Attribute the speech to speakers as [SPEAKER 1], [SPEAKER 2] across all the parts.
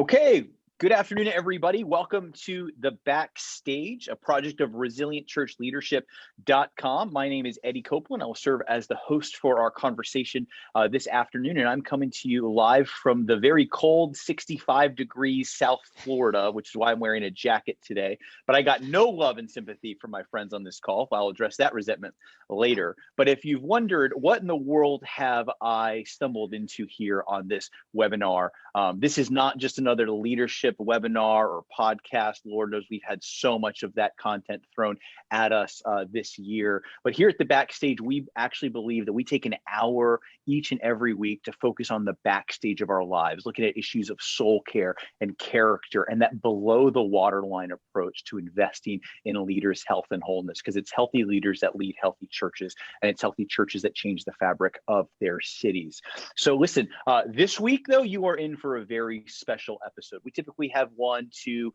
[SPEAKER 1] Okay, good afternoon, everybody. Welcome to The Backstage, a project of resilientchurchleadership.com. My name is Eddie Copeland. I will serve as the host for our conversation this afternoon, and I'm coming to you live from the very cold 65 degrees South Florida, which is why I'm wearing a jacket today. But I got no love and sympathy from my friends on this call. I'll address that resentment later. But if you've wondered, what in the world have I stumbled into here on this webinar? This is not just another leadership webinar or podcast. Lord knows we've had so much of that content thrown at us this year. But here at the Backstage, we actually believe that we take an hour each and every week to focus on the backstage of our lives, looking at issues of soul care and character and that below the waterline approach to investing in leaders' health and wholeness, because it's healthy leaders that lead healthy churches, and it's healthy churches that change the fabric of their cities. So listen, this week, though, you are in for a very special episode. We typically have two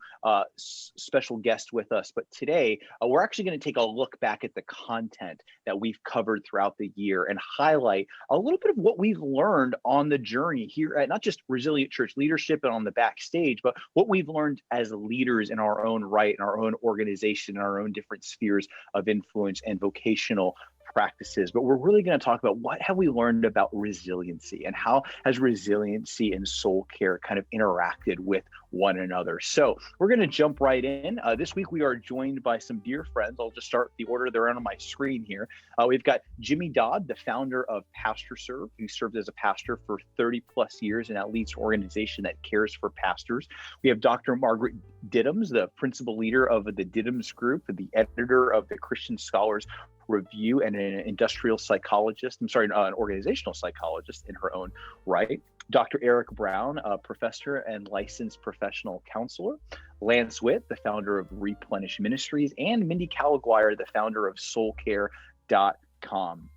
[SPEAKER 1] special guests with us, but today we're actually going to take a look back at the content that we've covered throughout the year and highlight a little bit of what we've learned on the journey here at not just Resilient Church Leadership and on the Backstage, but what we've learned as leaders in our own right, in our own organization, in our own different spheres of influence and vocational practices. But we're really going to talk about what have we learned about resiliency and how has resiliency and soul care kind of interacted with one another. So we're going to jump right in. This week we are joined by some dear friends. I'll just start the order they're on my screen here. We've got Jimmy Dodd, the founder of Pastor Serve, who served as a pastor for 30 plus years and now leads an organization that cares for pastors. We have Dr. Margaret Diddams, the principal leader of the Diddams Group, the editor of the Christian Scholars Review, and an industrial psychologist, an organizational psychologist in her own right. Dr. Eric Brown, a professor and licensed professional counselor. Lance Witt, the founder of Replenish Ministries, and Mindy Caliguire, the founder of soulcare.com.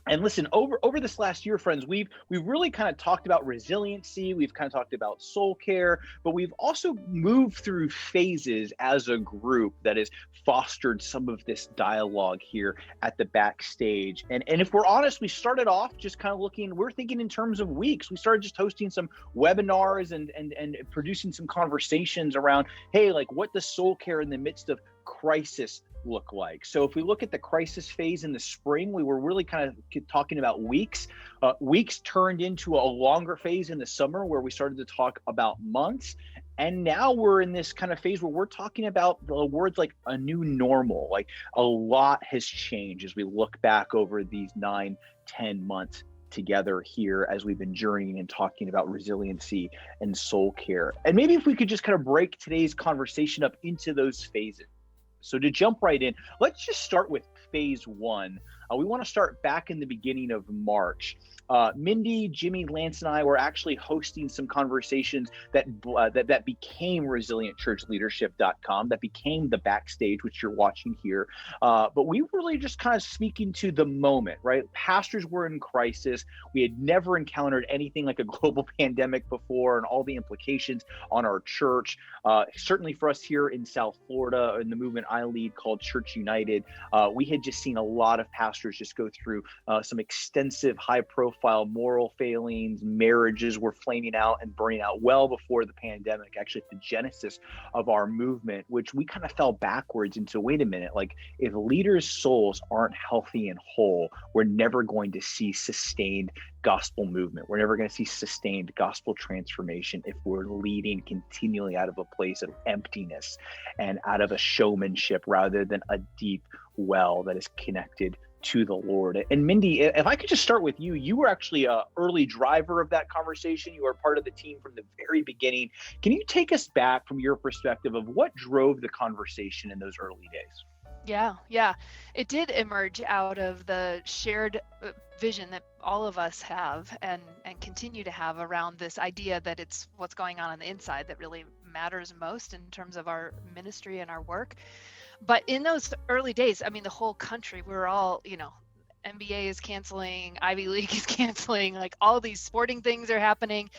[SPEAKER 1] And listen, over this last year, friends, we've really kind of talked about resiliency. We've kind of talked about soul care, but we've also moved through phases as a group that has fostered some of this dialogue here at the Backstage. And if we're honest, we started off just kind of we're thinking in terms of weeks. We started just hosting some webinars and producing some conversations around, hey, like what does soul care in the midst of crisis look like? So if we look at the crisis phase in the spring, we were really kind of talking about weeks. Weeks turned into a longer phase in the summer where we started to talk about months. And now we're in this kind of phase where we're talking about the words like a new normal. Like a lot has changed as we look back over these 9-10 months together here as we've been journeying and talking about resiliency and soul care. And maybe if we could just kind of break today's conversation up into those phases. So to jump right in, let's just start with phase one. We want to start back in the beginning of March. Mindy, Jimmy, Lance, and I were actually hosting some conversations that became ResilientChurchLeadership.com, that became the Backstage, which you're watching here. But we were really just kind of speaking to the moment, right? Pastors were in crisis. We had never encountered anything like a global pandemic before and all the implications on our church. Certainly for us here in South Florida, in the movement I lead called Church United, we had just seen a lot of pastors just go through some extensive high-profile moral failings. Marriages were flaming out and burning out well before the pandemic, actually at the genesis of our movement, which we kind of fell backwards into, wait a minute, like if leaders' souls aren't healthy and whole, we're never going to see sustained gospel movement. We're never going to see sustained gospel transformation if we're leading continually out of a place of emptiness and out of a showmanship rather than a deep well that is connected to the Lord. And Mindy, if I could just start with you, you were actually an early driver of that conversation. You were part of the team from the very beginning. Can you take us back from your perspective of what drove the conversation in those early days?
[SPEAKER 2] Yeah. It did emerge out of the shared vision that all of us have and continue to have around this idea that it's what's going on the inside that really matters most in terms of our ministry and our work. But in those early days, I mean, the whole country, we're all, NBA is canceling, Ivy League is canceling, like all these sporting things are happening.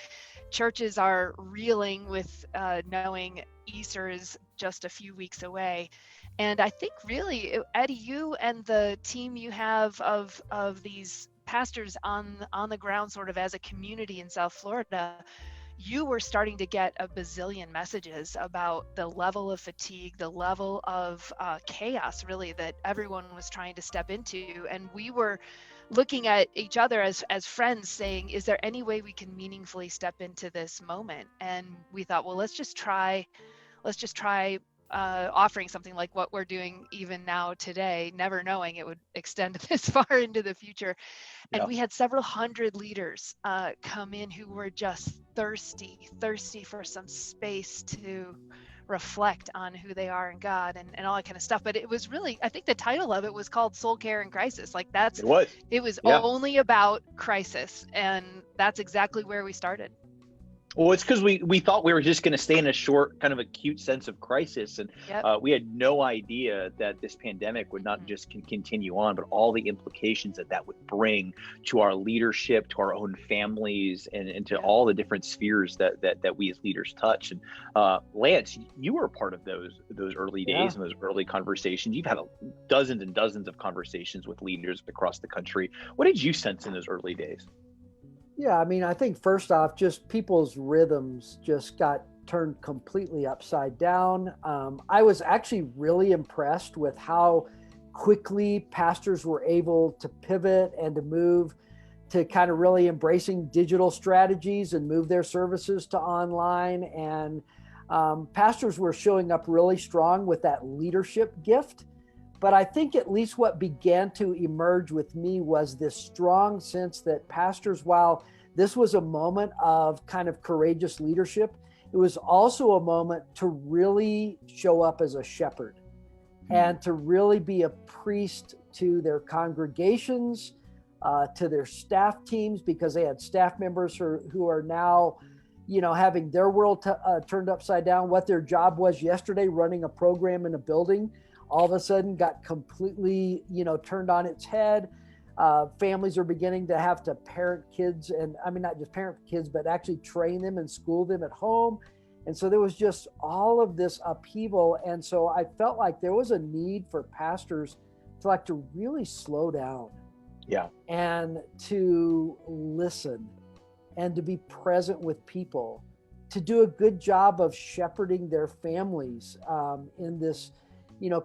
[SPEAKER 2] Churches are reeling with knowing Easter is just a few weeks away. And I think really, Eddie, you and the team you have of these pastors on the ground sort of as a community in South Florida, you were starting to get a bazillion messages about the level of fatigue, the level of chaos, really, that everyone was trying to step into. And we were looking at each other as friends saying, is there any way we can meaningfully step into this moment? And we thought, well, let's just try offering something like what we're doing even now today, never knowing it would extend this far into the future. And we had several hundred leaders come in who were just thirsty for some space to reflect on who they are in God and all that kind of stuff. But it was really, I think the title of it was called Soul Care in Crisis. Like it was only about crisis. And that's exactly where we started.
[SPEAKER 1] Well, it's because we thought we were just going to stay in a short, kind of acute sense of crisis. And we had no idea that this pandemic would not just continue on, but all the implications that would bring to our leadership, to our own families, and to all the different spheres that we as leaders touch. And Lance, you were a part of those early days and those early conversations. You've had dozens and dozens of conversations with leaders across the country. What did you sense in those early days?
[SPEAKER 3] Yeah, I mean, I think first off, just people's rhythms just got turned completely upside down. I was actually really impressed with how quickly pastors were able to pivot and to move to kind of really embracing digital strategies and move their services to online. And pastors were showing up really strong with that leadership gift. But I think at least what began to emerge with me was this strong sense that pastors, while this was a moment of kind of courageous leadership, it was also a moment to really show up as a shepherd and to really be a priest to their congregations, to their staff teams, because they had staff members who are now, having their world turned upside down. What their job was yesterday, running a program in a building, all of a sudden got completely, turned on its head. Families are beginning to have to parent kids, and I mean, not just parent kids, but actually train them and school them at home. And so there was just all of this upheaval. And so I felt like there was a need for pastors to really slow down.
[SPEAKER 1] Yeah.
[SPEAKER 3] And to listen and to be present with people, to do a good job of shepherding their families in this,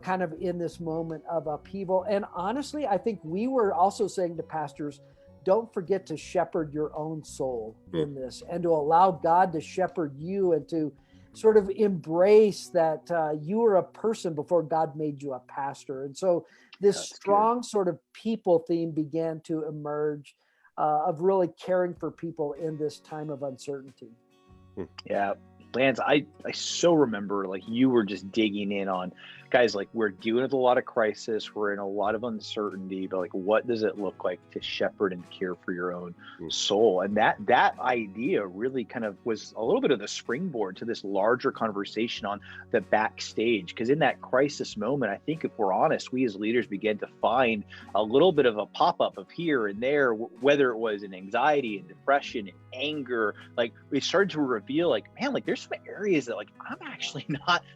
[SPEAKER 3] kind of in this moment of upheaval. And honestly, I think we were also saying to pastors, don't forget to shepherd your own soul in this, and to allow God to shepherd you, and to sort of embrace that you were a person before God made you a pastor. And so this strong sort of people theme began to emerge of really caring for people in this time of uncertainty.
[SPEAKER 1] Yeah. Lance, I so remember you were just digging in on, guys, we're dealing with a lot of crisis, we're in a lot of uncertainty, but what does it look like to shepherd and care for your own soul? And that idea really kind of was a little bit of the springboard to this larger conversation on the backstage. Because in that crisis moment, I think if we're honest, we as leaders began to find a little bit of a pop-up of here and there, whether it was in anxiety and depression and anger. We started to reveal there's some areas that I'm actually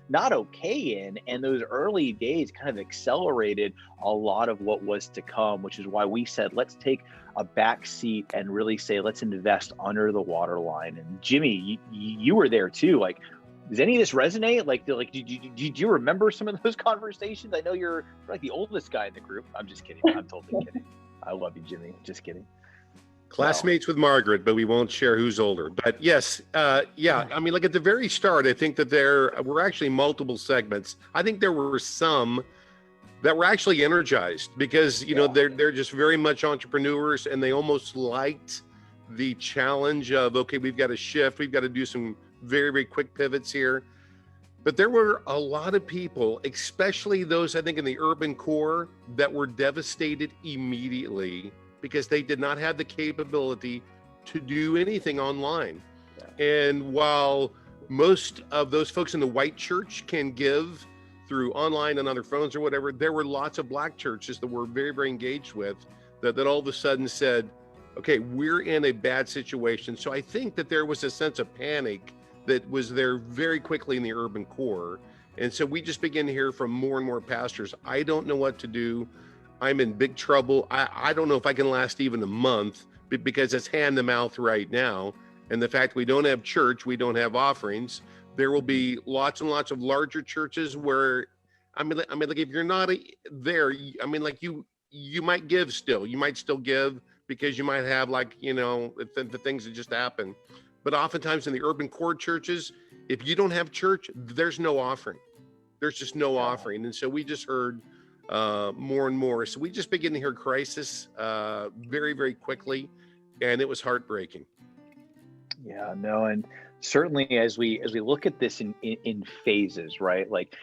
[SPEAKER 1] not okay in. And those early days kind of accelerated a lot of what was to come, which is why we said, let's take a back seat and really say, let's invest under the waterline. And Jimmy, you were there too. Does any of this resonate? Did you remember some of those conversations? I know you're the oldest guy in the group. I'm just kidding. I'm totally kidding. I love you, Jimmy. Just kidding.
[SPEAKER 4] Classmates with Margaret, but we won't share who's older. But yes, I mean, at the very start, I think that there were actually multiple segments. I think there were some that were actually energized because, they're just very much entrepreneurs, and they almost liked the challenge of, okay, we've got to shift. We've got to do some very, very quick pivots here. But there were a lot of people, especially those, I think, in the urban core, that were devastated immediately because they did not have the capability to do anything online. And while most of those folks in the white church can give through online and on their phones or whatever, there were lots of black churches that we're very, very engaged with that all of a sudden said, okay, we're in a bad situation. So I think that there was a sense of panic that was there very quickly in the urban core. And so we just began to hear from more and more pastors, I don't know what to do. I'm in big trouble. I don't know if I can last even a month because it's hand to mouth right now. and the fact we don't have church, we don't have offerings. There will be lots and lots of larger churches where, I mean, like if you're not there, I mean, like you might give still. You might still give because you might have like, you know, the things that just happen. But oftentimes in the urban core churches, if you don't have church, there's no offering. There's just no offering. And so we just heard more and more. So we just began to hear crisis very, very quickly, and it was heartbreaking.
[SPEAKER 1] Yeah, no, and certainly as we look at this in phases, right? Like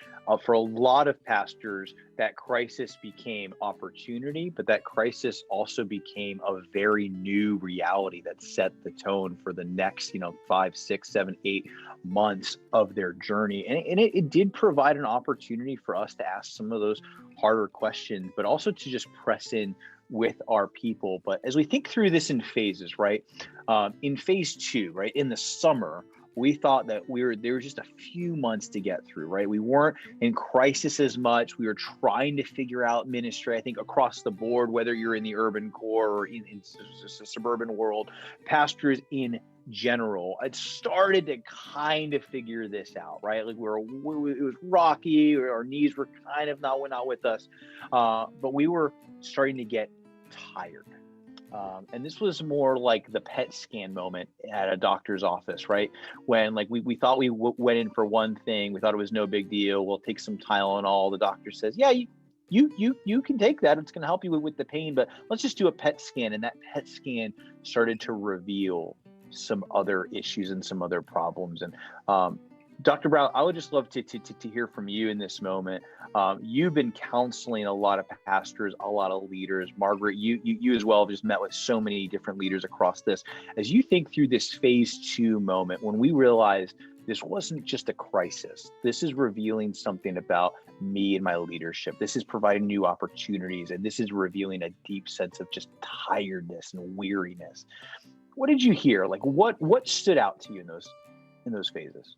[SPEAKER 1] for a lot of pastors, that crisis became opportunity, but that crisis also became a very new reality that set the tone for the next, 5, 6, 7, 8 months of their journey. And it did provide an opportunity for us to ask some of those harder questions, but also to just press in with our people. But as we think through this in phases, right? In phase 2, right, in the summer, we thought that there was just a few months to get through, right? We weren't in crisis as much. We were trying to figure out ministry, I think, across the board, whether you're in the urban core or in the suburban world, pastors in general. It started to kind of figure this out, right? Like it was rocky, our knees were kind of not with us, but we were starting to get tired. And this was more like the PET scan moment at a doctor's office, right? When like we thought we went in for one thing, we thought it was no big deal. We'll take some Tylenol. The doctor says, yeah, you can take that. It's going to help you with the pain, but let's just do a PET scan. And that PET scan started to reveal some other issues and some other problems. And Dr. Brown, I would just love to hear from you in this moment. You've been counseling a lot of pastors, a lot of leaders. Margaret, you as well have just met with so many different leaders across this. As you think through this phase 2 moment, when we realized this wasn't just a crisis, this is revealing something about me and my leadership. This is providing new opportunities, and this is revealing a deep sense of just tiredness and weariness. What did you hear? Like what stood out to you in those phases?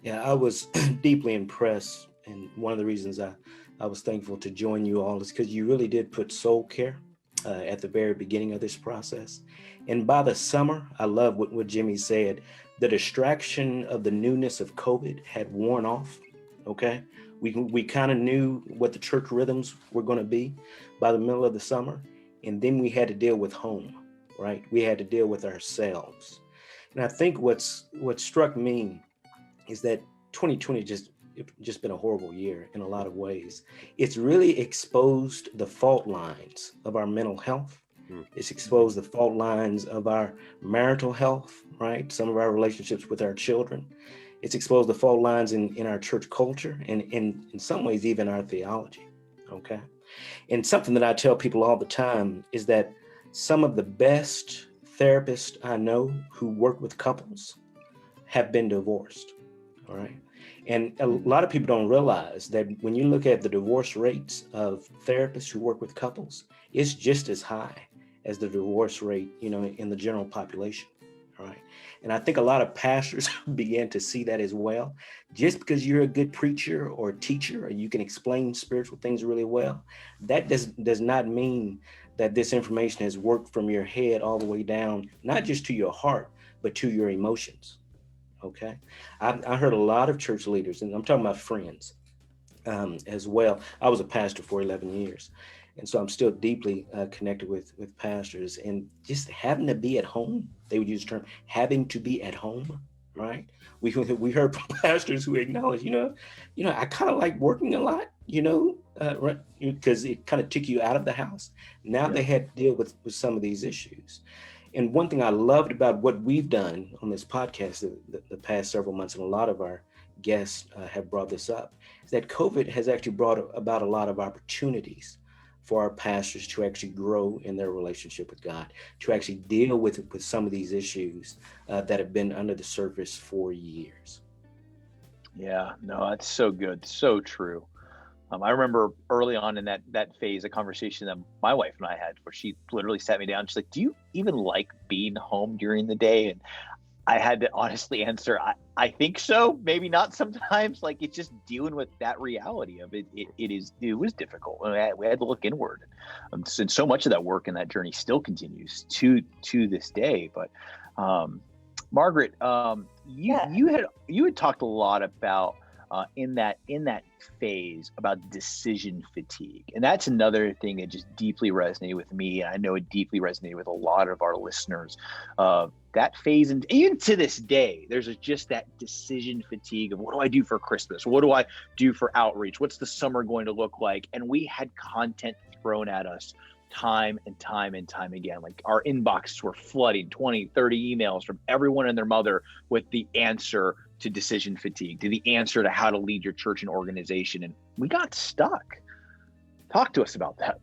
[SPEAKER 5] Yeah, I was deeply impressed. And one of the reasons I was thankful to join you all is because you really did put soul care at the very beginning of this process. And by the summer, I love what Jimmy said, the distraction of the newness of COVID had worn off, okay? We kind of knew what the church rhythms were going to be by the middle of the summer. And then we had to deal with home, right? We had to deal with ourselves. And I think what struck me is that 2020 just been a horrible year in a lot of ways. It's really exposed the fault lines of our mental health. It's exposed the fault lines of our marital health, right? Some of our relationships with our children. It's exposed the fault lines in our church culture and in some ways even our theology, okay? And something that I tell people all the time is that some of the best therapists I know who work with couples have been divorced. All right. And a lot of people don't realize that when you look at the divorce rates of therapists who work with couples, it's just as high as the divorce rate, in the general population. All right. And I think a lot of pastors began to see that as well. Just because you're a good preacher or teacher, or you can explain spiritual things really well, that does not mean that this information has worked from your head all the way down, not just to your heart, but to your emotions. Okay. I heard a lot of church leaders, and I'm talking about friends as well. I was a pastor for 11 years. And so I'm still deeply connected with pastors, and just having to be at home. They would use the term having to be at home, right? We heard from pastors who acknowledge, I kind of like working a lot, because it kind of took you out of the house. Now they had to deal with some of these issues. And one thing I loved about what we've done on this podcast the past several months, and a lot of our guests have brought this up, is that COVID has actually brought about a lot of opportunities for our pastors to actually grow in their relationship with God, to actually deal with some of these issues that have been under the surface for years.
[SPEAKER 1] Yeah, no, that's so good. So true. I remember early on in that phase, a conversation that my wife and I had where she literally sat me down. She's like, do you even like being home during the day? And I had to honestly answer, I think so, maybe not sometimes. Like, it's just dealing with that reality of it. It was difficult. We had to look inward. And so much of that work and that journey still continues to this day. But Margaret,
[SPEAKER 6] Yeah.
[SPEAKER 1] you had talked a lot about in that phase about decision fatigue, and that's another thing that just deeply resonated with me, and I know it deeply resonated with a lot of our listeners. That phase, and even to this day, there's just that decision fatigue of what do I do for Christmas? What do I do for outreach? What's the summer going to look like? And we had content thrown at us time and time and time again. Like our inboxes were flooding, 20, 30 emails from everyone and their mother with the answer to decision fatigue, to the answer to how to lead your church and organization. And we got stuck. Talk to us about that.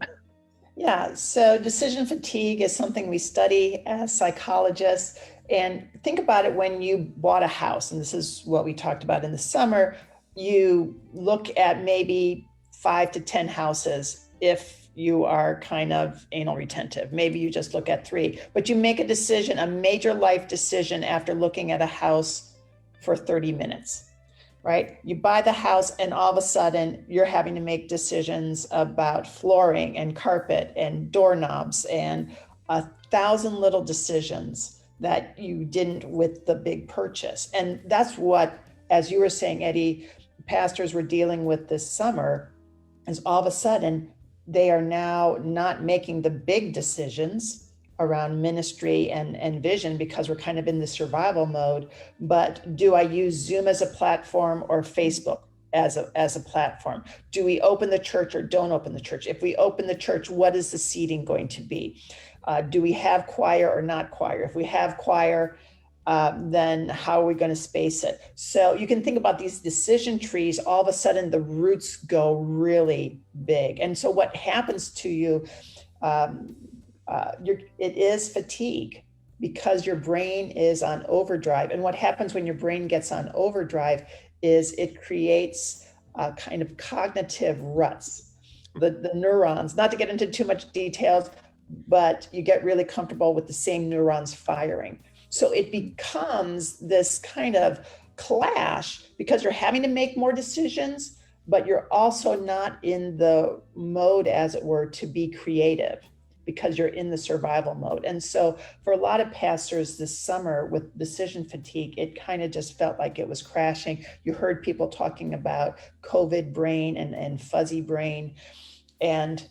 [SPEAKER 6] Yeah, so decision fatigue is something we study as psychologists. And think about it when you bought a house, and this is what we talked about in the summer, you look at maybe 5 to 10 houses if you are kind of anal retentive. Maybe you just look at 3, but you make a decision, a major life decision after looking at a house for 30 minutes, right? You buy the house and all of a sudden you're having to make decisions about flooring and carpet and doorknobs and 1,000 little decisions that you didn't with the big purchase. And that's what, as you were saying, Eddie, pastors were dealing with this summer, is all of a sudden they are now not making the big decisions around ministry and vision because we're kind of in the survival mode. But do I use Zoom as a platform or Facebook as a platform? Do we open the church or don't open the church? If we open the church, what is the seating going to be? Do we have choir or not choir? If we have choir, then how are we going to space it? So you can think about these decision trees. All of a sudden, the roots go really big. And so what happens to you, it is fatigue because your brain is on overdrive. And what happens when your brain gets on overdrive is it creates a kind of cognitive ruts. The neurons, not to get into too much details, but you get really comfortable with the same neurons firing. So it becomes this kind of clash because you're having to make more decisions, but you're also not in the mode, as it were, to be creative because you're in the survival mode. And so for a lot of pastors this summer with decision fatigue, it kind of just felt like it was crashing. You heard people talking about COVID brain and fuzzy brain. And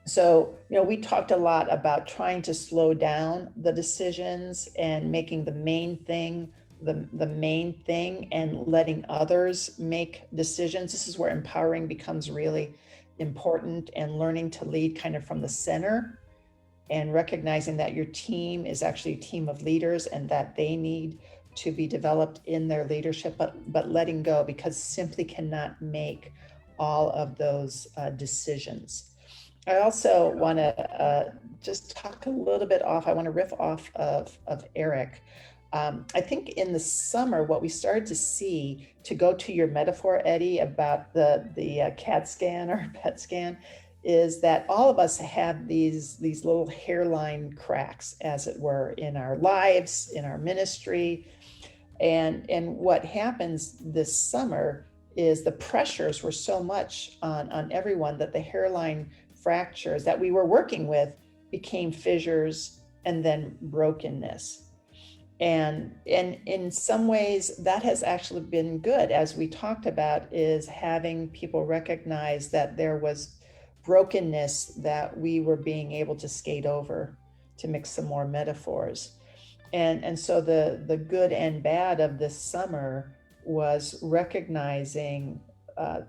[SPEAKER 6] so, we talked a lot about trying to slow down the decisions and making the main thing the main thing and letting others make decisions. This is where empowering becomes really important, and learning to lead kind of from the center and recognizing that your team is actually a team of leaders and that they need to be developed in their leadership, but letting go because simply cannot make all of those decisions. I also want to just talk a little bit I want to riff off of Eric. I think in the summer, what we started to see, to go to your metaphor, Eddie, about the CAT scan or PET scan, is that all of us have these little hairline cracks, as it were, in our lives, in our ministry. And what happens this summer is the pressures were so much on everyone that the hairline fractures that we were working with became fissures and then brokenness. And in some ways that has actually been good, as we talked about, is having people recognize that there was brokenness that we were being able to skate over, to mix some more metaphors. And so the good and bad of this summer was recognizing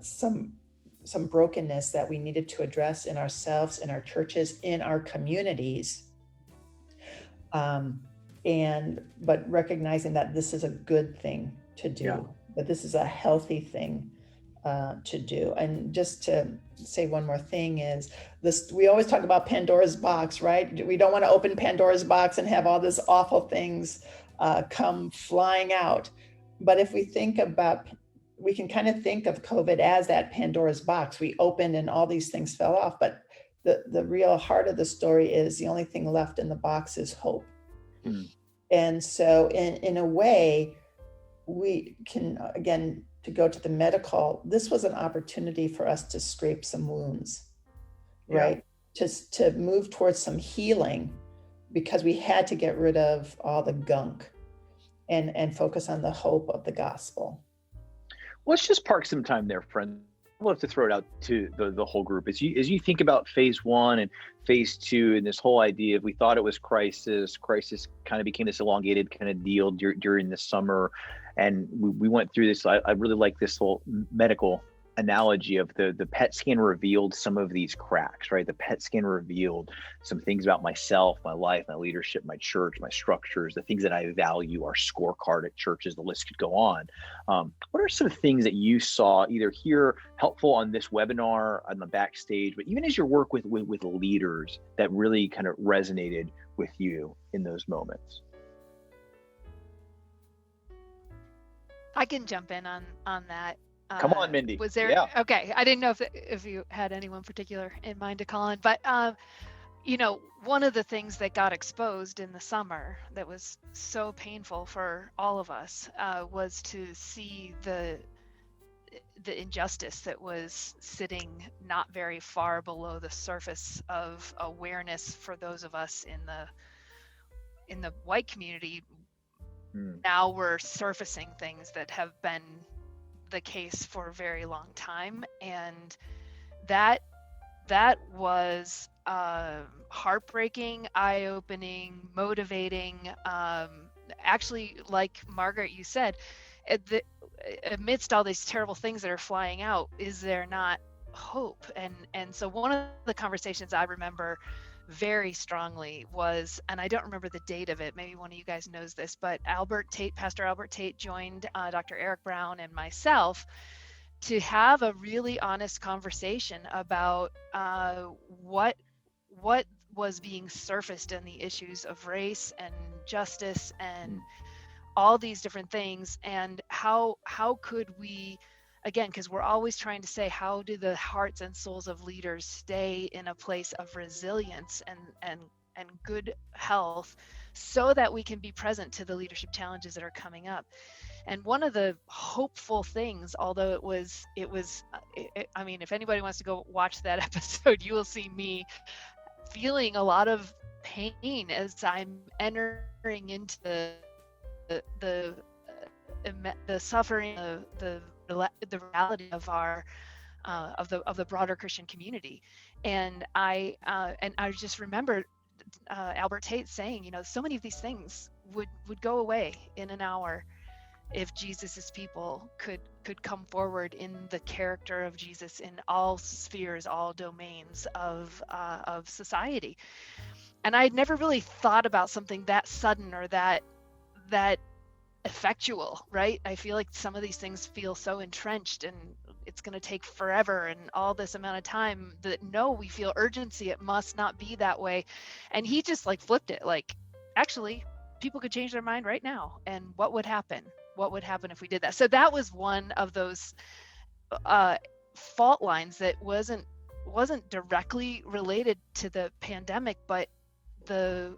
[SPEAKER 6] some brokenness that we needed to address in ourselves, in our churches, in our communities, but recognizing that this is a good thing to do, that this is a healthy thing to do. And just to say one more thing is this: we always talk about Pandora's box, right? We don't want to open Pandora's box and have all these awful things come flying out. But if we think about, we can kind of think of COVID as that Pandora's box. We opened and all these things fell off, but the real heart of the story is the only thing left in the box is hope. And so in a way, we can, again, to go to the medical, this was an opportunity for us to scrape some wounds, right? Just to move towards some healing, because we had to get rid of all the gunk and focus on the hope of the gospel.
[SPEAKER 1] Let's just park some time there, friend. I'd love to throw it out to the whole group. As you think about phase 1 and phase 2 and this whole idea of, we thought it was crisis kind of became this elongated kind of deal during the summer. And we went through this. I really like this whole medical analogy of the PET scan revealed some of these cracks, right? The PET scan revealed some things about myself, my life, my leadership, my church, my structures, the things that I value, our scorecard at churches, the list could go on. What are some things that you saw either here helpful on this webinar, on the backstage, but even as your work with leaders that really kind of resonated with you in those moments?
[SPEAKER 2] I can jump in on that.
[SPEAKER 1] Come on, Mindy.
[SPEAKER 2] Was there?
[SPEAKER 1] Yeah.
[SPEAKER 2] Okay. I didn't know if you had anyone particular in mind to call on, but one of the things that got exposed in the summer that was so painful for all of us was to see the injustice that was sitting not very far below the surface of awareness for those of us in the white community. Now we're surfacing things that have been the case for a very long time, and that was heartbreaking, eye-opening, motivating. Actually, like Margaret, you said, amidst all these terrible things that are flying out, is there not hope? And so one of the conversations I remember very strongly was, and I don't remember the date of it, maybe one of you guys knows this, but Pastor Albert Tate joined Dr. Eric Brown and myself to have a really honest conversation about what was being surfaced in the issues of race and justice and all these different things, and how could we, again, because we're always trying to say, how do the hearts and souls of leaders stay in a place of resilience and good health so that we can be present to the leadership challenges that are coming up? And one of the hopeful things, although it was, I mean, if anybody wants to go watch that episode, you will see me feeling a lot of pain as I'm entering into the suffering, the reality of our of the broader Christian community. And I just remember Albert Tate saying, so many of these things would go away in an hour if Jesus's people could come forward in the character of Jesus in all spheres, all domains of society. And I had never really thought about something that sudden or that effectual, right? I feel like some of these things feel so entrenched and it's going to take forever and all this amount of time, that no, we feel urgency. It must not be that way. And he just flipped it. Actually, people could change their mind right now. And what would happen? What would happen if we did that? So that was one of those fault lines that wasn't directly related to the pandemic, but the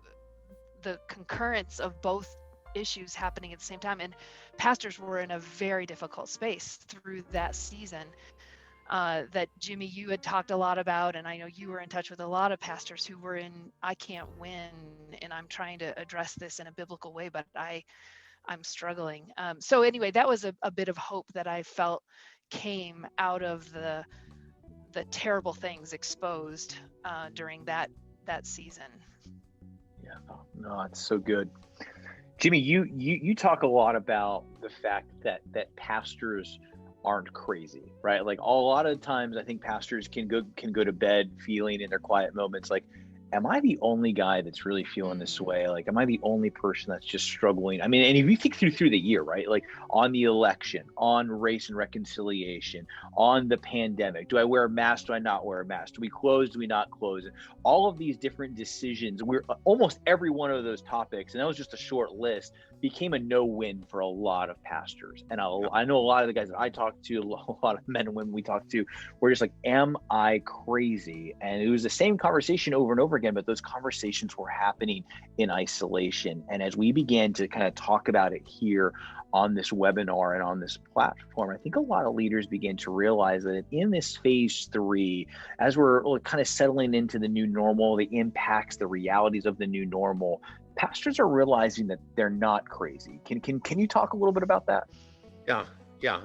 [SPEAKER 2] concurrence of both issues happening at the same time. And pastors were in a very difficult space through that season that Jimmy, you had talked a lot about, and I know you were in touch with a lot of pastors who were in, I can't win, and I'm trying to address this in a biblical way, but I'm struggling. So anyway, that was a bit of hope that I felt came out of the terrible things exposed during that season.
[SPEAKER 1] Yeah, no, it's so good. Jimmy, you talk a lot about the fact that pastors aren't crazy, right? A lot of times I think pastors can go to bed feeling in their quiet moments am I the only guy that's really feeling this way? Am I the only person that's just struggling? I mean, and if you think through the year, right? On the election, on race and reconciliation, on the pandemic, do I wear a mask? Do I not wear a mask? Do we close? Do we not close? All of these different decisions, we're almost every one of those topics, and that was just a short list, became a no-win for a lot of pastors. And I know a lot of the guys that I talk to, a lot of men and women we talk to, were just am I crazy? And it was the same conversation over and over again, but those conversations were happening in isolation. And as we began to kind of talk about it here on this webinar and on this platform, I think a lot of leaders began to realize that in this phase 3, as we're kind of settling into the new normal, the impacts, the realities of the new normal, pastors are realizing that they're not crazy. Can you talk a little bit about that?
[SPEAKER 4] Yeah.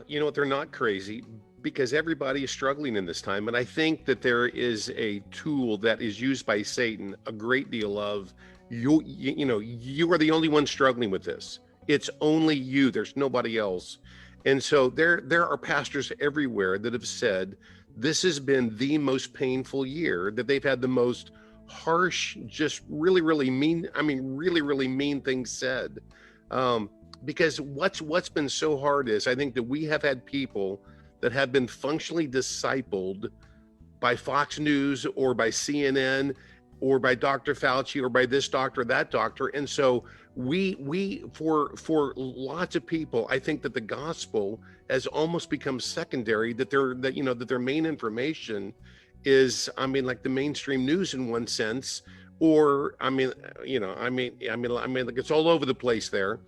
[SPEAKER 4] You know what? They're not crazy because everybody is struggling in this time. And I think that there is a tool that is used by Satan a great deal of. You are the only one struggling with this. It's only you. There's nobody else. And so there are pastors everywhere that have said this has been the most painful year, that they've had the most harsh, just really, really mean, really, really mean things said. Because what's been so hard is I think that we have had people that have been functionally discipled by Fox News or by CNN or by Dr. Fauci or by this doctor, that doctor. And so we for lots of people, I think that the gospel has almost become secondary, that their main information is, like the mainstream news in one sense, or like it's all over the place there.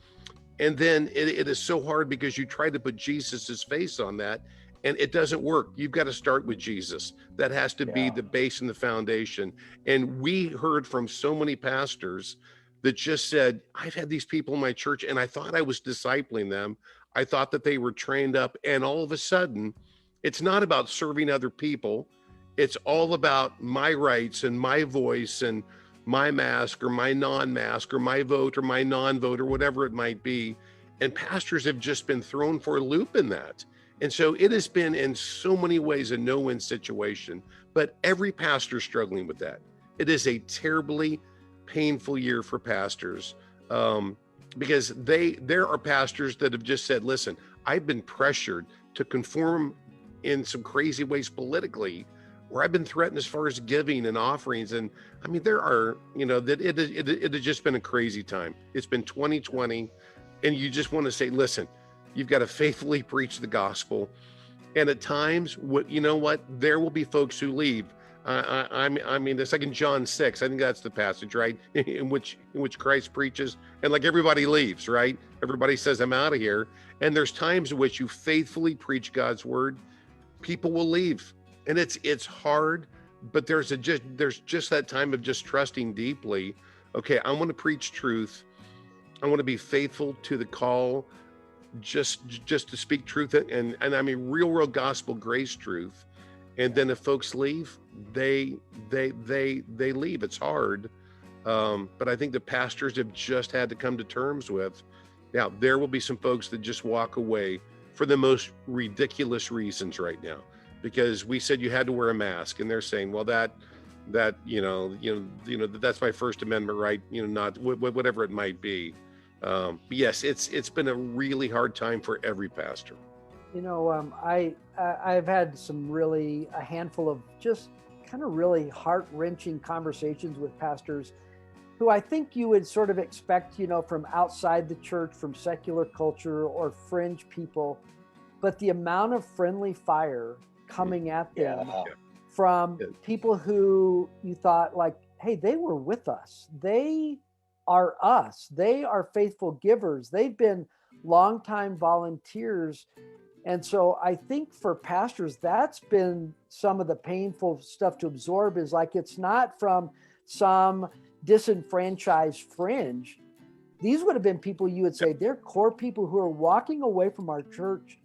[SPEAKER 4] And then it is so hard because you try to put Jesus's face on that, and it doesn't work. You've got to start with Jesus. That has to be the base and the foundation. And we heard from so many pastors that just said, I've had these people in my church and I thought I was discipling them. I thought that they were trained up. And all of a sudden, it's not about serving other people. It's all about my rights and my voice and my mask or my non-mask or my vote or my non-vote or whatever it might be. And pastors have just been thrown for a loop in that. And so it has been in so many ways a no-win situation, but every pastor is struggling with that. It is a terribly painful year for pastors because there are pastors that have just said, listen, I've been pressured to conform in some crazy ways politically, where I've been threatened as far as giving and offerings. And there are, that it has just been a crazy time. It's been 2020, and you just want to say, listen, you've got to faithfully preach the gospel. And at times, there will be folks who leave. It's like in John 6, I think that's the passage, right? in which Christ preaches, and like everybody leaves, right? Everybody says, I'm out of here. And there's times in which you faithfully preach God's word, people will leave. And it's hard, but there's just that time of just trusting deeply. Okay, I want to preach truth. I want to be faithful to the call, just to speak truth and real gospel grace truth. And then if folks leave, they leave. It's hard. But I think the pastors have just had to come to terms with, now there will be some folks that just walk away for the most ridiculous reasons right now, because we said you had to wear a mask, and they're saying, well, that's my First Amendment right, not whatever it might be. But yes, it's been a really hard time for every pastor.
[SPEAKER 3] I've had a handful of just kind of really heart-wrenching conversations with pastors who I think you would sort of expect, from outside the church, from secular culture or fringe people, but the amount of friendly fire coming at them from people who you thought, like, hey, they were with us. They are us. They are faithful givers. They've been longtime volunteers. And so I think for pastors, that's been some of the painful stuff to absorb, is like, it's not from some disenfranchised fringe. These would have been people you would say they're core people who are walking away from our church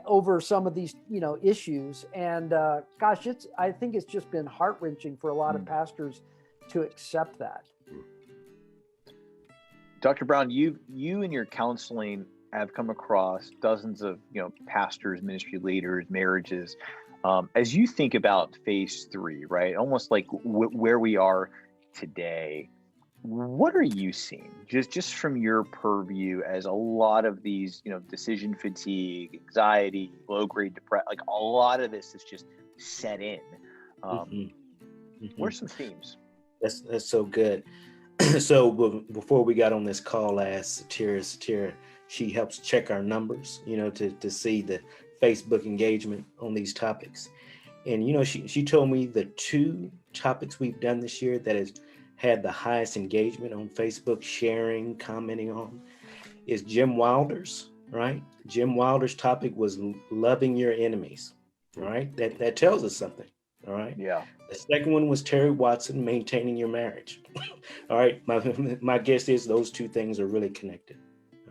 [SPEAKER 3] over some of these, issues. And I think it's just been heart-wrenching for a lot of pastors to accept that.
[SPEAKER 1] Dr. Brown, you in your counseling have come across dozens of, pastors, ministry leaders, marriages. As you think about phase 3, right? Almost like where we are today, what are you seeing just from your purview, as a lot of these, decision fatigue, anxiety, low grade depression, like a lot of this is just set in. What are some themes?
[SPEAKER 5] That's so good. So before we got on this call, I asked Satira, she helps check our numbers, to see the Facebook engagement on these topics. And, she told me the 2 topics we've done this year that has had the highest engagement on Facebook, sharing, commenting on, is Jim Wilder's, right? Jim Wilder's topic was loving your enemies, right? That tells us something. All right.
[SPEAKER 1] Yeah.
[SPEAKER 5] The second one was Terry Watson, maintaining your marriage. All right. My guess is those two things are really connected.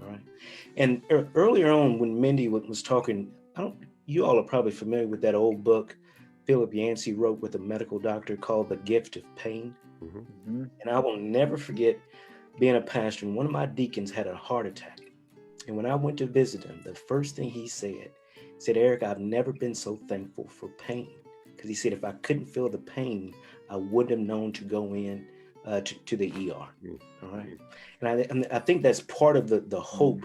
[SPEAKER 5] All right. And earlier on, when Mindy was talking, you all are probably familiar with that old book Philip Yancey wrote with a medical doctor called The Gift of Pain.
[SPEAKER 1] Mm-hmm.
[SPEAKER 5] And I will never forget being a pastor, and one of my deacons had a heart attack. And when I went to visit him, the first thing he said, Eric, I've never been so thankful for pain. Because he said, if I couldn't feel the pain, I wouldn't have known to go in to the ER. All right. And I think that's part of the hope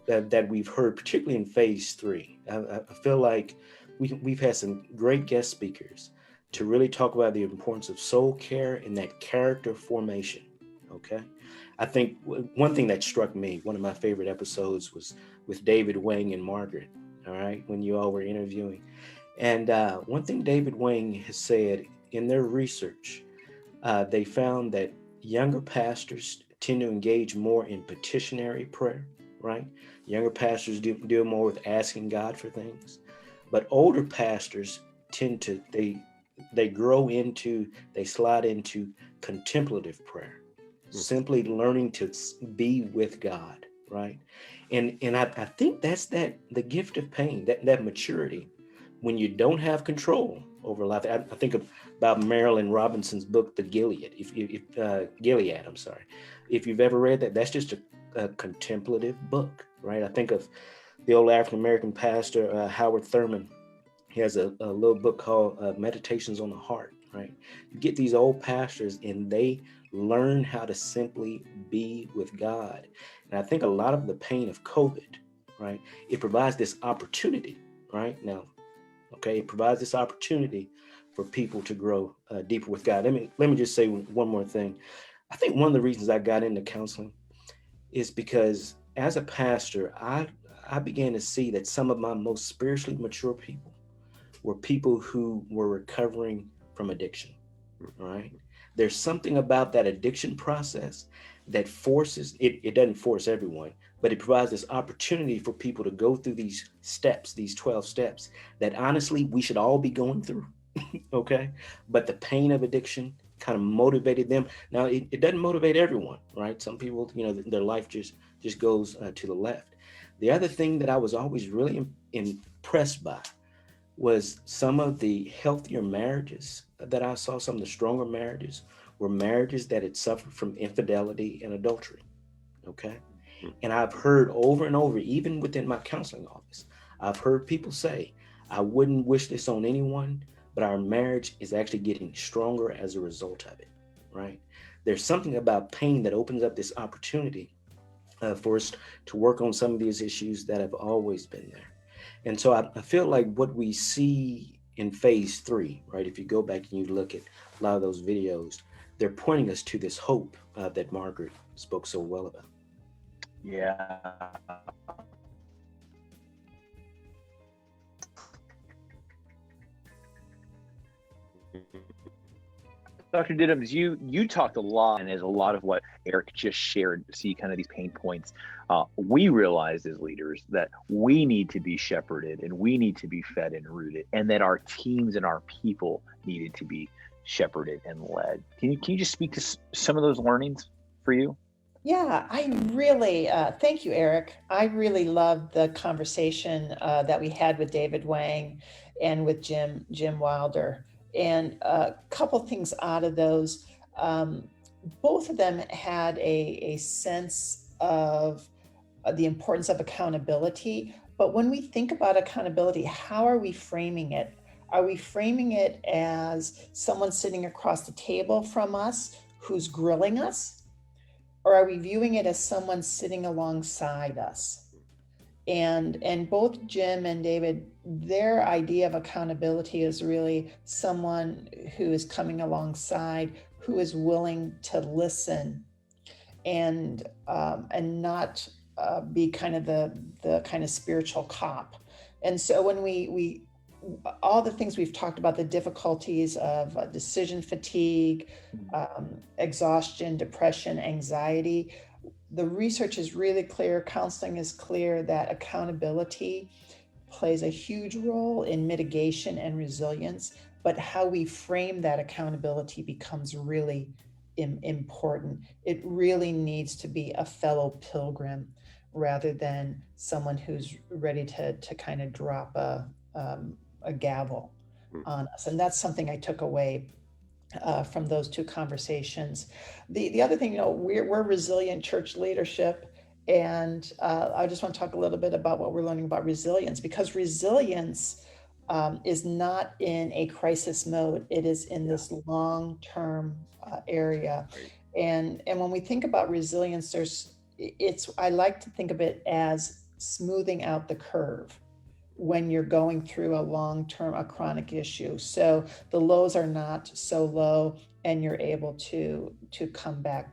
[SPEAKER 5] that we've heard, particularly in phase 3. I feel like we've had some great guest speakers to really talk about the importance of soul care and that character formation. Okay. I think one thing that struck me, one of my favorite episodes was with David Wang and Margaret. All right. When you all were interviewing. And one thing David Wang has said in their research, they found that younger pastors tend to engage more in petitionary prayer, right? Younger pastors deal more with asking God for things, but older pastors tend to, they slide into contemplative prayer, simply learning to be with God, right? And I think that's the gift of pain, that maturity. When you don't have control over life, I think about Marilyn Robinson's book, The Gilead. Gilead, I'm sorry. If you've ever read that, that's just a contemplative book, right? I think of the old African-American pastor, Howard Thurman. He has a little book called Meditations on the Heart, right? You get these old pastors and they learn how to simply be with God. And I think a lot of the pain of COVID, right? It provides this opportunity, right? Now, okay, it provides this opportunity for people to grow deeper with God. Let me just say one more thing. I think one of the reasons I got into counseling is because as a pastor, I began to see that some of my most spiritually mature people were people who were recovering from addiction, right? There's something about that addiction process that forces, it doesn't force everyone, but it provides this opportunity for people to go through these steps, these 12 steps that honestly we should all be going through, okay? But the pain of addiction kind of motivated them. Now, it doesn't motivate everyone, right? Some people, their life just goes to the left. The other thing that I was always really impressed by was some of the healthier marriages that I saw. Some of the stronger marriages were marriages that had suffered from infidelity and adultery, okay? And I've heard over and over, even within my counseling office, I've heard people say, I wouldn't wish this on anyone, but our marriage is actually getting stronger as a result of it, right? There's something about pain that opens up this opportunity for us to work on some of these issues that have always been there. And so I feel like what we see in phase 3, right? If you go back and you look at a lot of those videos, they're pointing us to this hope that Margaret spoke so well about.
[SPEAKER 1] Yeah. Dr. Diddams, you talked a lot, and as a lot of what Eric just shared, see kind of these pain points. We realized as leaders that we need to be shepherded and we need to be fed and rooted, and that our teams and our people needed to be shepherded and led. Can you just speak to some of those learnings for you?
[SPEAKER 6] Yeah, I really, thank you, Eric. I really loved the conversation that we had with David Wang and with Jim Wilder. And a couple things out of those, both of them had a sense of the importance of accountability. But when we think about accountability, how are we framing it? Are we framing it as someone sitting across the table from us who's grilling us? Or are we viewing it as someone sitting alongside us? And both Jim and David, their idea of accountability is really someone who is coming alongside, who is willing to listen and not be kind of the kind of spiritual cop. And so when we all the things we've talked about, the difficulties of decision fatigue, exhaustion, depression, anxiety, the research is really clear, counseling is clear that accountability plays a huge role in mitigation and resilience. but how we frame that accountability becomes really important. It really needs to be a fellow pilgrim rather than someone who's ready to kind of drop a gavel on us. And that's something I took away from those two conversations. The other thing, we're resilient church leadership. And I just want to talk a little bit about what we're learning about resilience, because resilience is not in a crisis mode. It is in this long-term area. And when we think about resilience, I like to think of it as smoothing out the curve when you're going through a chronic issue. So the lows are not so low and you're able to come back.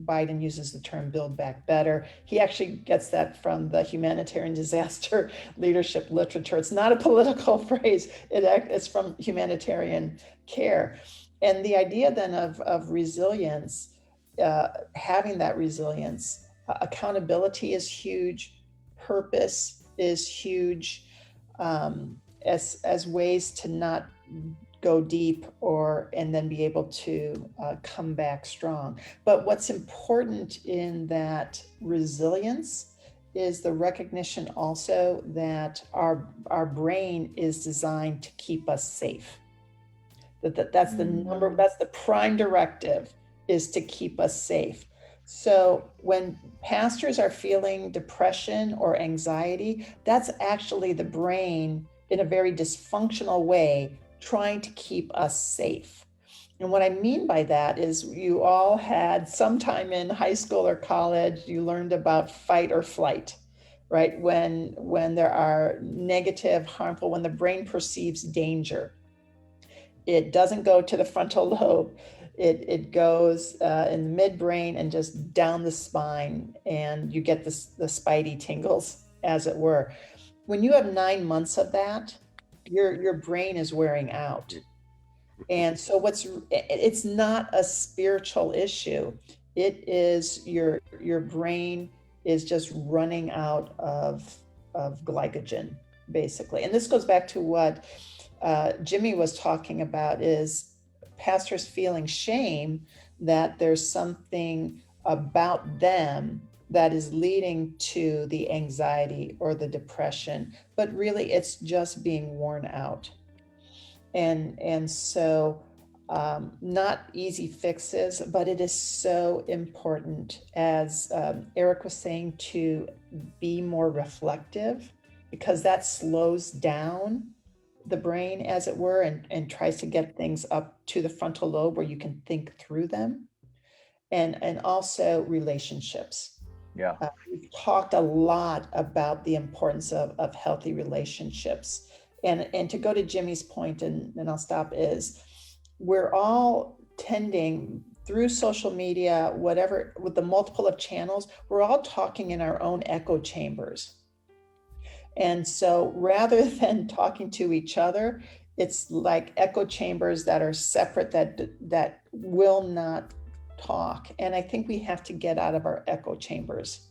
[SPEAKER 6] Biden uses the term build back better. He actually gets that from the humanitarian disaster leadership literature. It's not a political phrase. It's from humanitarian care. And the idea then of resilience, having that resilience, accountability is huge, purpose is huge, as ways to not go deep and then be able to come back strong. But what's important in that resilience is the recognition also that our brain is designed to keep us safe. That's the prime directive, is to keep us safe. So when pastors are feeling depression or anxiety, that's actually the brain in a very dysfunctional way trying to keep us safe. And what I mean by that is, you all had sometime in high school or college, you learned about fight or flight, right? When there are negative, harmful, when the brain perceives danger, it doesn't go to the frontal lobe. It goes in the midbrain and just down the spine, and you get the spidey tingles, as it were. When you have 9 months of that, your brain is wearing out. And so it's not a spiritual issue. It is your brain is just running out of glycogen, basically. And this goes back to what Jimmy was talking about, is pastors feeling shame that there's something about them that is leading to the anxiety or the depression, but really it's just being worn out. And so not easy fixes, but it is so important, as Eric was saying, to be more reflective, because that slows down the brain, as it were, and tries to get things up to the frontal lobe where you can think through them. And also relationships.
[SPEAKER 1] Yeah.
[SPEAKER 6] We've talked a lot about the importance of healthy relationships. And to go to Jimmy's point, and I'll stop, is we're all tending through social media, whatever, with the multiple of channels, we're all talking in our own echo chambers. And so rather than talking to each other, it's like echo chambers that are separate, that will not talk. And I think we have to get out of our echo chambers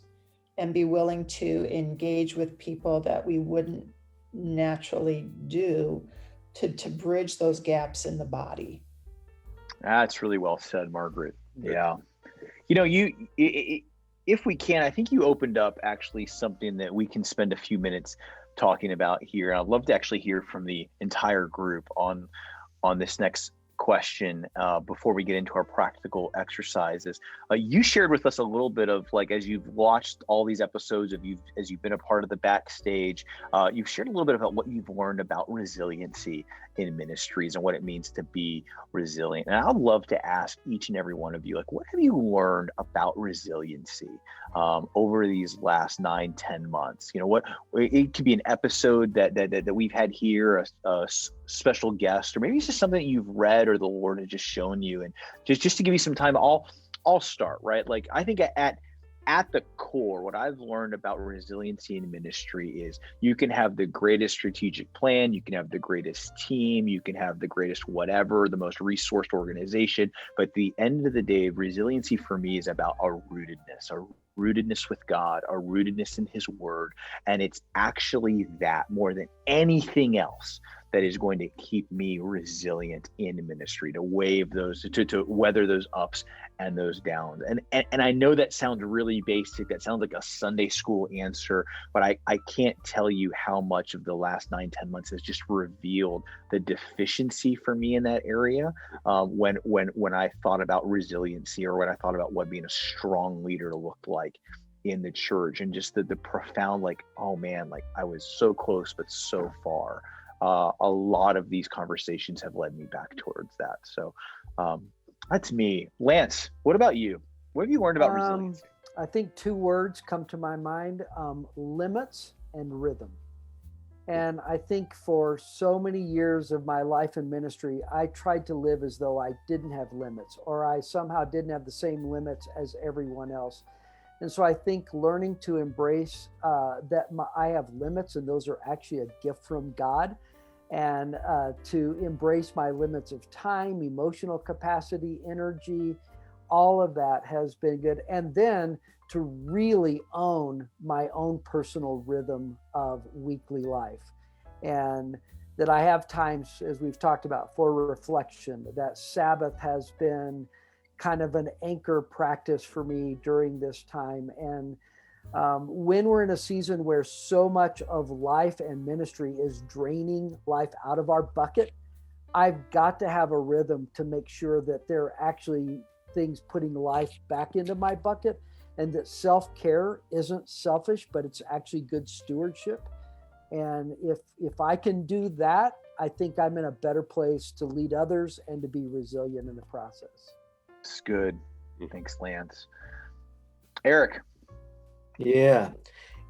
[SPEAKER 6] and be willing to engage with people that we wouldn't naturally do, to bridge those gaps in the body.
[SPEAKER 1] That's really well said, Margaret. Yeah. If we can, I think you opened up actually something that we can spend a few minutes talking about here. I'd love to actually hear from the entire group on this next question before we get into our practical exercises. You shared with us a little bit of, like, as you've watched all these episodes as you've been a part of the backstage, you've shared a little bit about what you've learned about resiliency in ministries and what it means to be resilient. And I'd love to ask each and every one of you, like, what have you learned about resiliency over these last 9-10 months? What it could be, an episode that we've had here, a special guest, or maybe it's just something that you've read or the Lord has just shown you. And just to give you some time, I'll start, right? Like, I think at the core, what I've learned about resiliency in ministry is you can have the greatest strategic plan, you can have the greatest team, you can have the greatest whatever, the most resourced organization, but at the end of the day, resiliency for me is about our rootedness with God, our rootedness in His Word. And it's actually that, more than anything else, that is going to keep me resilient in ministry, to wave those, to weather those ups and those downs. And I know that sounds really basic. That sounds like a Sunday school answer, but I can't tell you how much of the last 9-10 months has just revealed the deficiency for me in that area. When I thought about resiliency, or when I thought about what being a strong leader looked like in the church, and just the profound, like, oh man, like I was so close but so far. A lot of these conversations have led me back towards that. So that's me. Lance, what about you? What have you learned about resilience?
[SPEAKER 3] I think 2 words come to my mind: limits and rhythm. And I think for so many years of my life in ministry, I tried to live as though I didn't have limits, or I somehow didn't have the same limits as everyone else. And so I think learning to embrace that I have limits, and those are actually a gift from God, and to embrace my limits of time, emotional capacity, energy, all of that has been good. And then to really own my own personal rhythm of weekly life, and that I have times, as we've talked about, for reflection. That Sabbath has been kind of an anchor practice for me during this time. And when we're in a season where so much of life and ministry is draining life out of our bucket, I've got to have a rhythm to make sure that there are actually things putting life back into my bucket, and that self-care isn't selfish, but it's actually good stewardship. And if I can do that, I think I'm in a better place to lead others and to be resilient in the process.
[SPEAKER 1] It's good. Thanks, Lance. Eric.
[SPEAKER 5] Yeah.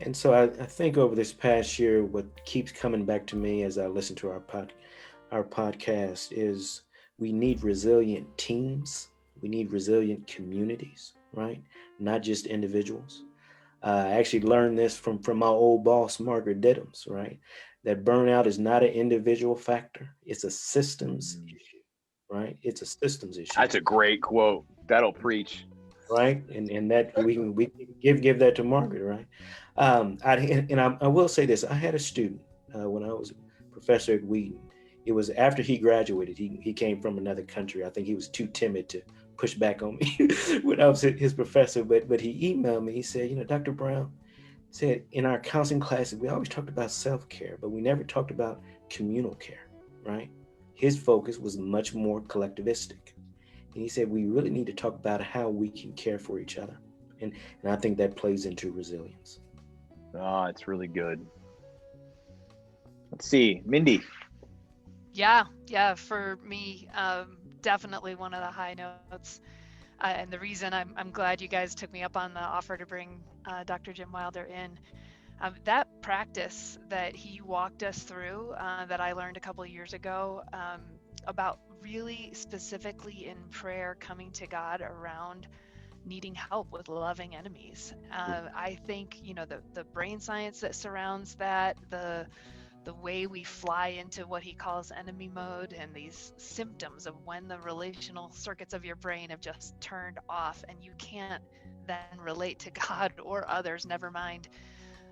[SPEAKER 5] And so I think over this past year, what keeps coming back to me as I listen to our podcast is we need resilient teams. We need resilient communities, right? Not just individuals. I actually learned this from my old boss, Margaret Diddams, right? That burnout is not an individual factor. It's a systems issue, right? It's a systems issue.
[SPEAKER 1] That's a great quote. That'll preach.
[SPEAKER 5] Right. And that we can give that to Margaret, right? I will say this. I had a student when I was a professor at Wheaton. It was after he graduated. He came from another country. I think he was too timid to push back on me when I was his professor. But he emailed me. He said, Dr. Brown said, in our counseling classes, we always talked about self-care, but we never talked about communal care, right? His focus was much more collectivistic. And he said, we really need to talk about how we can care for each other. And I think that plays into resilience.
[SPEAKER 1] Oh, it's really good. Let's see, Mindy.
[SPEAKER 2] Yeah, for me, definitely one of the high notes. And the reason I'm glad you guys took me up on the offer to bring Dr. Jim Wilder in, that practice that he walked us through, that I learned a couple of years ago, about really specifically in prayer coming to God around needing help with loving enemies. I think the brain science that surrounds that, the way we fly into what he calls enemy mode, and these symptoms of when the relational circuits of your brain have just turned off and you can't then relate to God or others, never mind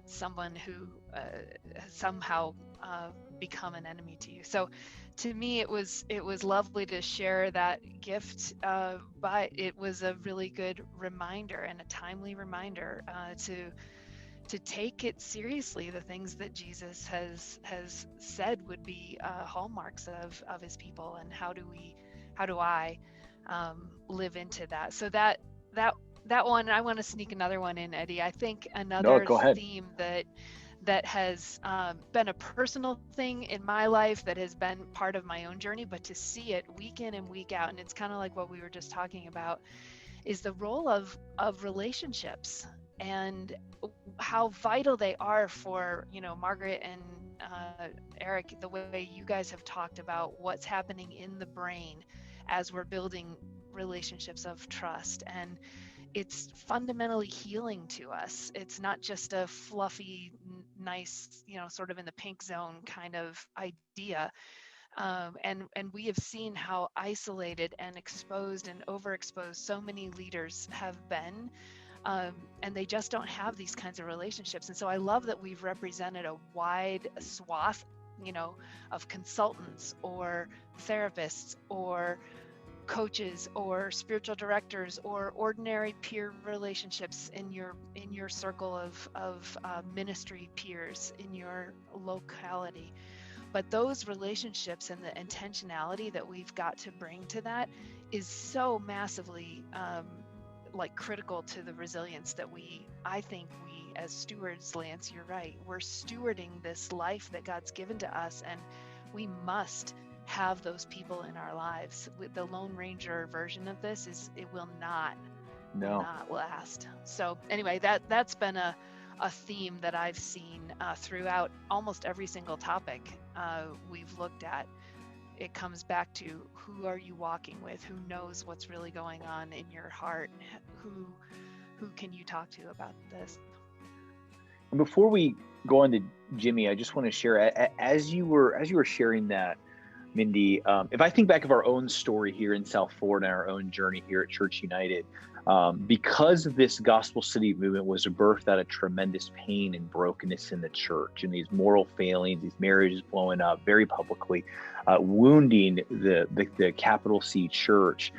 [SPEAKER 2] someone who somehow become an enemy to you. So to me, it was lovely to share that gift, but it was a really good reminder and a timely reminder to take it seriously, the things that Jesus has said would be hallmarks of his people, and how do I live into that. So that one, I want to sneak another one in, Eddie. I think another theme that has been a personal thing in my life, that has been part of my own journey, but to see it week in and week out, and it's kind of like what we were just talking about, is the role of relationships and how vital they are for, Margaret and Eric, the way you guys have talked about what's happening in the brain as we're building relationships of trust. And it's fundamentally healing to us. It's not just a fluffy, nice, sort of in the pink zone kind of idea. And we have seen how isolated and exposed and overexposed so many leaders have been. And they just don't have these kinds of relationships. And so I love that we've represented a wide swath, of consultants or therapists or coaches or spiritual directors or ordinary peer relationships in your circle of ministry peers in your locality. But those relationships and the intentionality that we've got to bring to that is so massively critical to the resilience that I think we as stewards, Lance, you're right, we're stewarding this life that God's given to us, and we must have those people in our lives. With the Lone Ranger version of this it will not last. So anyway, that's been a theme that I've seen throughout almost every single topic we've looked at. It comes back to, who are you walking with? Who knows what's really going on in your heart? Who can you talk to about this?
[SPEAKER 1] Before we go on to Jimmy, I just want to share, as you were sharing that, Mindy, if I think back of our own story here in South Florida and our own journey here at Church United, because this gospel city movement was birthed out of tremendous pain and brokenness in the church, and these moral failings, these marriages blowing up very publicly, wounding the capital C church.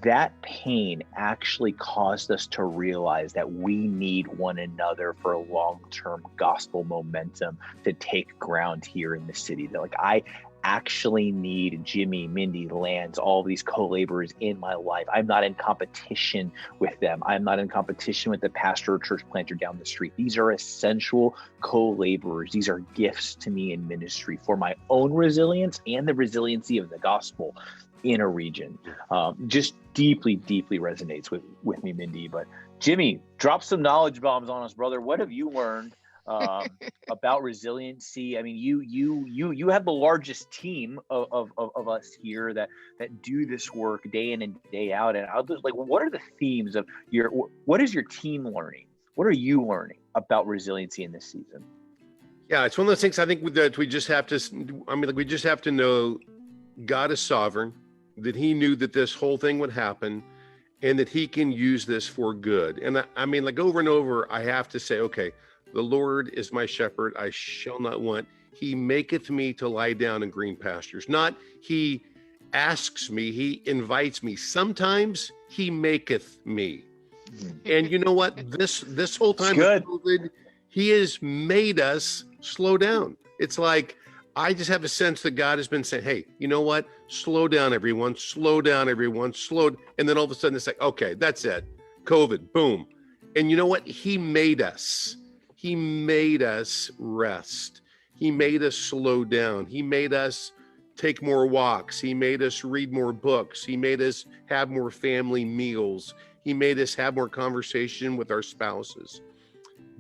[SPEAKER 1] That pain actually caused us to realize that we need one another for a long-term gospel momentum to take ground here in the city. That I actually need Jimmy, Mindy, Lance, all these co-laborers in my life. I'm not in competition with them. I'm not in competition with the pastor or church planter down the street. These are essential co-laborers. These are gifts to me in ministry for my own resilience and the resiliency of the gospel in a region. Just deeply, deeply resonates with me, Mindy. But Jimmy, drop some knowledge bombs on us, brother. What have you learned about resiliency? I mean, you have the largest team of us here that do this work day in and day out. And I'll just what are the themes of what is your team learning? What are you learning about resiliency in this season?
[SPEAKER 4] Yeah, it's one of those things I think that we just have to know God is sovereign, that he knew that this whole thing would happen, and that he can use this for good. And I mean, over and over, I have to say, okay, the Lord is my shepherd, I shall not want. He maketh me to lie down in green pastures. Not he asks me, he invites me. Sometimes he maketh me. And you know what? This whole time of COVID, he has made us slow down. It's like, I just have a sense that God has been saying, hey, you know what? Slow down, everyone. Slow down, everyone. And then all of a sudden it's like, okay, that's it. COVID, boom. And you know what? He made us. He made us rest. He made us slow down. He made us take more walks. He made us read more books. He made us have more family meals. He made us have more conversation with our spouses.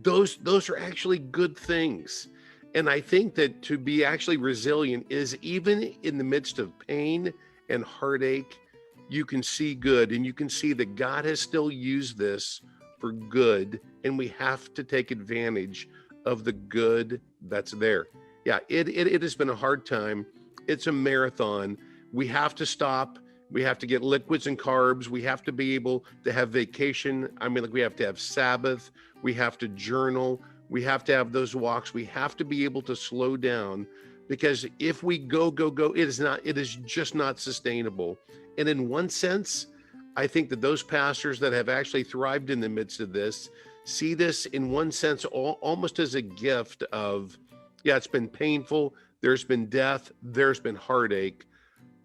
[SPEAKER 4] Those are actually good things. And I think that to be actually resilient is, even in the midst of pain and heartache, you can see good, and you can see that God has still used this for good, and we have to take advantage of the good that's there. Yeah, it has been a hard time. It's a marathon. We have to stop. We have to get liquids and carbs. We have to be able to have vacation. I mean, we have to have Sabbath. We have to journal. We have to have those walks. We have to be able to slow down, because if we go, it is just not sustainable. And in one sense, I think that those pastors that have actually thrived in the midst of this see this in one sense almost as a gift of, yeah, it's been painful. There's been death. There's been heartache.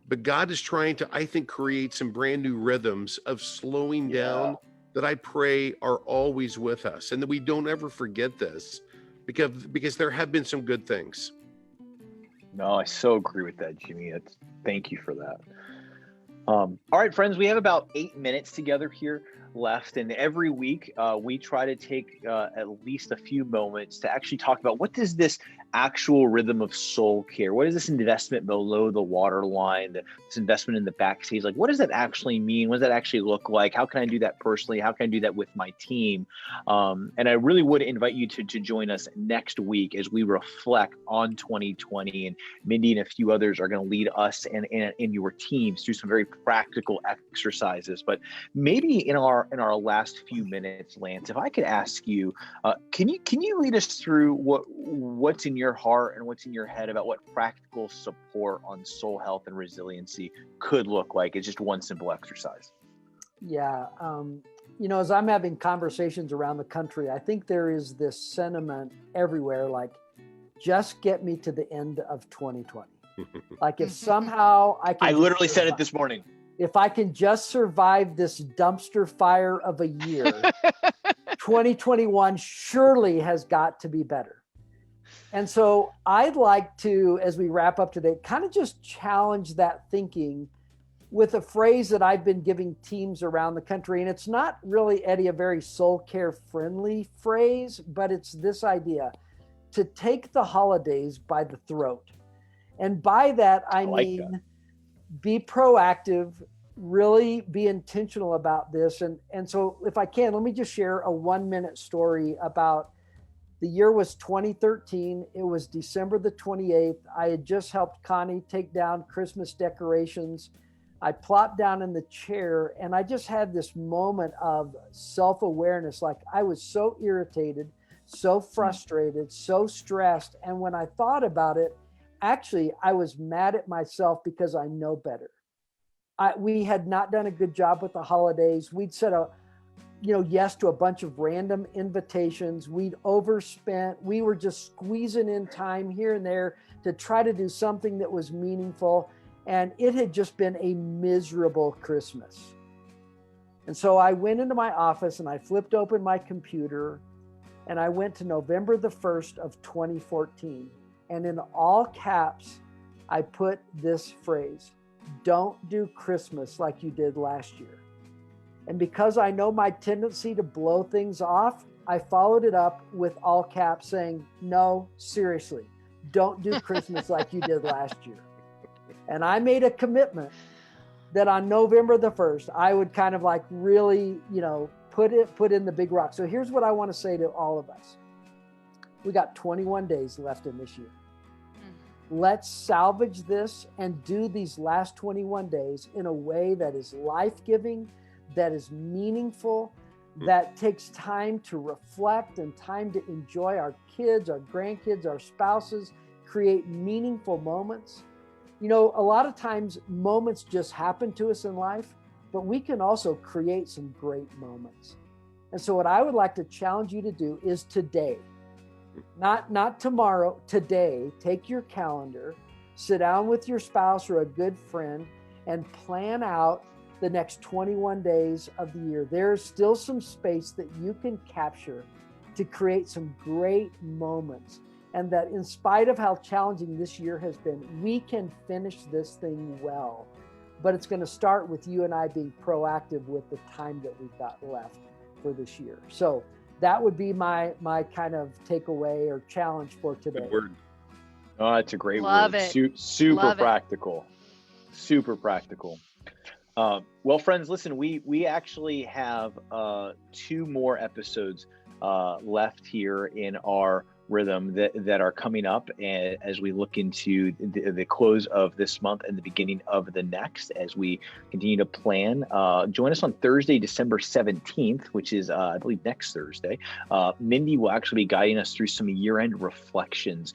[SPEAKER 4] But God is trying to, I think, create some brand new rhythms of slowing down that I pray are always with us, and that we don't ever forget this, because there have been some good things.
[SPEAKER 1] No, I so agree with that, Jimmy. Thank you for that. All right, friends, we have about 8 minutes together here left, and every week we try to take at least a few moments to actually talk about, what does this actual rhythm of soul care, what is this investment below the waterline, this investment in the backstage, what does that actually mean? What does that actually look like? How can I do that personally? How can I do that with my team? And I really would invite you to join us next week as we reflect on 2020, and Mindy and a few others are going to lead us and your teams through some very practical exercises. But maybe in our last few minutes, Lance, if I could ask you, can you lead us through what's in your heart and what's in your head about what practical support on soul health and resiliency could look like? It's just one simple exercise.
[SPEAKER 3] Yeah. As I'm having conversations around the country, I think there is this sentiment everywhere, like, just get me to the end of 2020. Like, if somehow I
[SPEAKER 1] literally said it this morning.
[SPEAKER 3] If I can just survive this dumpster fire of a year, 2021 surely has got to be better. And so I'd like to, as we wrap up today, kind of just challenge that thinking with a phrase that I've been giving teams around the country. And it's not really, Eddie, a very soul care friendly phrase, but it's this idea to take the holidays by the throat. And by that, I mean, be proactive, really be intentional about this. And so if I can, let me just share a 1-minute story about the year was 2013. It was December the 28th. I had just helped Connie take down Christmas decorations. I plopped down in the chair and I just had this moment of self-awareness. Like, I was so irritated, so frustrated, so stressed. And when I thought about it, actually, I was mad at myself because I know better. We had not done a good job with the holidays. We'd said yes to a bunch of random invitations. We'd overspent. We were just squeezing in time here and there to try to do something that was meaningful. And it had just been a miserable Christmas. And so I went into my office and I flipped open my computer and I went to November the 1st of 2014. And in all caps, I put this phrase: don't do Christmas like you did last year. And because I know my tendency to blow things off, I followed it up with all caps saying, no, seriously, don't do Christmas like you did last year. And I made a commitment that on November the 1st, I would kind of like really, put in the big rock. So here's what I want to say to all of us. We got 21 days left in this year. Let's salvage this and do these last 21 days in a way that is life-giving, that is meaningful, that takes time to reflect and time to enjoy our kids, our grandkids, our spouses, create meaningful moments. A lot of times moments just happen to us in life, but we can also create some great moments. And so what I would like to challenge you to do is today, not tomorrow, today, take your calendar, sit down with your spouse or a good friend and plan out the next 21 days of the year. There's still some space that you can capture to create some great moments. And that in spite of how challenging this year has been, we can finish this thing well. But it's going to start with you and I being proactive with the time that we've got left for this year. So that would be my kind of takeaway or challenge for today.
[SPEAKER 4] Good word.
[SPEAKER 1] Oh, that's a great
[SPEAKER 2] Love
[SPEAKER 1] word.
[SPEAKER 2] it.
[SPEAKER 1] Super
[SPEAKER 2] Love
[SPEAKER 1] practical. It. Super practical. Well, friends, listen, we actually have 2 more episodes left here in our rhythm that are coming up as we look into the close of this month and the beginning of the next as we continue to plan. Join us on Thursday, December 17th, which is, I believe, next Thursday. Mindy will actually be guiding us through some year-end reflections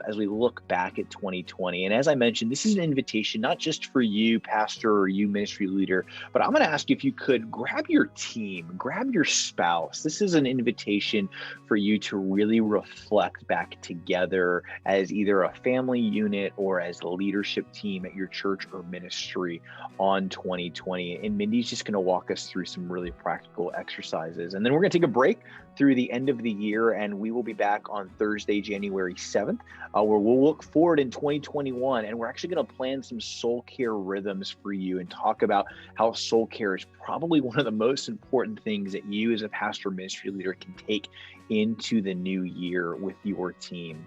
[SPEAKER 1] as we look back at 2020. And as I mentioned, this is an invitation not just for you, pastor, or you, ministry leader, but I'm going to ask you if you could grab your team, grab your spouse. This is an invitation for you to really reflect back together as either a family unit or as a leadership team at your church or ministry on 2020. And Mindy's just going to walk us through some really practical exercises. And then we're going to take a break through the end of the year, and we will be back on Thursday, January 7th, where we'll look forward in 2021, and we're actually going to plan some soul care rhythms for you and talk about how soul care is probably one of the most important things that you as a pastor ministry leader can take into the new year with your team.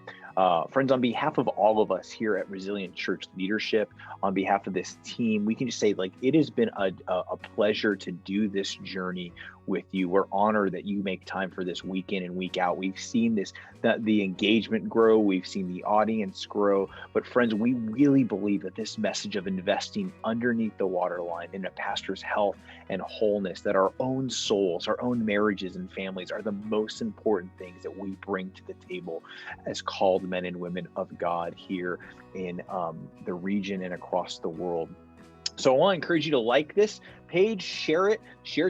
[SPEAKER 1] Friends, on behalf of all of us here at Resilient Church Leadership, on behalf of this team, we can just say, like, it has been a pleasure to do this journey with you. We're honored that you make time for this week in and week out. We've seen the engagement grow. We've seen the audience grow. But friends, we really believe that this message of investing underneath the waterline in a pastor's health and wholeness, that our own souls, our own marriages and families are the most important things that we bring to the table as called men and women of God here in the region and across the world. So I want to encourage you to like this page, share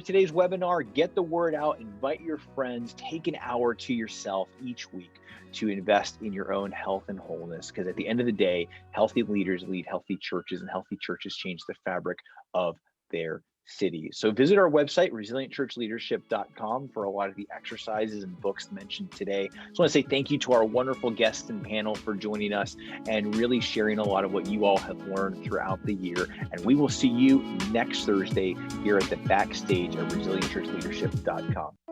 [SPEAKER 1] today's webinar, get the word out, invite your friends, take an hour to yourself each week to invest in your own health and wholeness. Because at the end of the day, healthy leaders lead healthy churches, and healthy churches change the fabric of their city. So visit our website, resilientchurchleadership.com, for a lot of the exercises and books mentioned today. So I want to say thank you to our wonderful guests and panel for joining us and really sharing a lot of what you all have learned throughout the year. And we will see you next Thursday here at the backstage at resilientchurchleadership.com.